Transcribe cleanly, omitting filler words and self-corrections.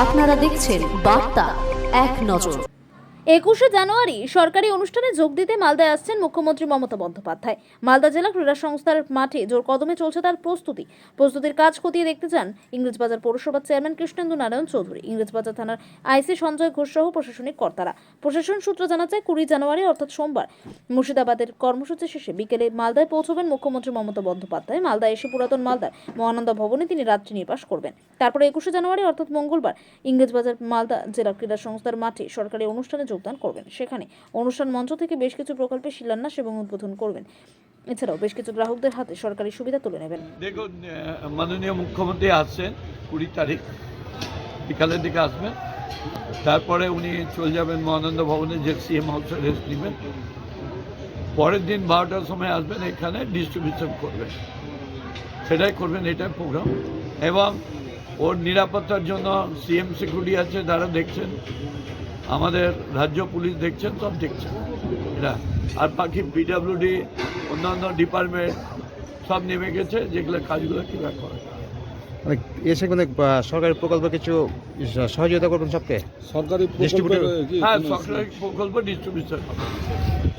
আপনারা দেখছেন বার্তা এক নজর। 21শে জানুয়ারি সরকারি অনুষ্ঠানে যোগ দিতে মালদায় আসছেন মুখ্যমন্ত্রী মমতা বন্দ্যোপাধ্যায়। মালদা জেলা ক্রীড়া সংস্থার মাঠে জোর কদমে চলছে তার প্রস্তুতির কাজ খতিয়ে দেখতে চান ইংরেজবাজার পৌরসভার চেয়ারম্যান কৃষ্ণেন্দু নারায়ণ চৌধুরী, ইংরেজবাজার থানার আইসি সঞ্জয় ঘোষ সহ প্রশাসনিক কর্তারা। প্রশাসন সূত্র জানাচ্ছে 20 জানুয়ারি অর্থাৎ সোমবার মুর্শিদাবাদের কর্মসূচি শেষে বিকেলে মালদায় পৌঁছবেন মুখ্যমন্ত্রী মমতা বন্দ্যোপাধ্যায়। মালদায় এসে পুরাতন মালদার মহানন্দা ভবনে তিনি রাত্রি নিবাস করবেন। তারপরে 21শে জানুয়ারি অর্থাৎ মঙ্গলবার ইংরেজবাজার মালদা জেলা ক্রীড়া সংস্থার মাঠে সরকারি অনুষ্ঠানে যোগদান করবেন। সেখানে অনুষ্ঠান মঞ্চ থেকে বেশ কিছু প্রকল্পের শিলান্যাস এবং উদ্বোধন করবেন। এছাড়াও বেশ কিছু গ্রাহকদের হাতে সরকারি সুবিধা তুলে নেবেন। দেখুন, মাননীয় মুখ্যমন্ত্রী আসছেন 20 তারিখ বিকালের দিকে আসবেন। তারপরে উনি চলে যাবেন মহানন্দ ভবনে, যে সিএম হাউসে রেস্ট নেবেন। পরের দিন 12টার সময় আসবেন, এখানে ডিস্ট্রিবিউশন করবেন, সেটাই করবেন, এটাই প্রোগ্রাম। এবং ওর নিরাপত্তার জন্য সিএম সিকিউরিটি আছে, তারা দেখছেন, আমাদের রাজ্য পুলিশ দেখছেন, সব দেখছেন এরা। আর বাকি পিডব্লিউডি, অন্যান্য ডিপার্টমেন্ট সব নেমে গেছে, যেগুলো কাজগুলো কীভাবে করে। মানে এসে কোনো সরকারি প্রকল্প কিছু সহযোগিতা করবেন সবকে? সরকারি Distributor- প্রকল্প কি হ্যাঁ, সরকারি প্রকল্প ডিস্ট্রিবিউশন হবে।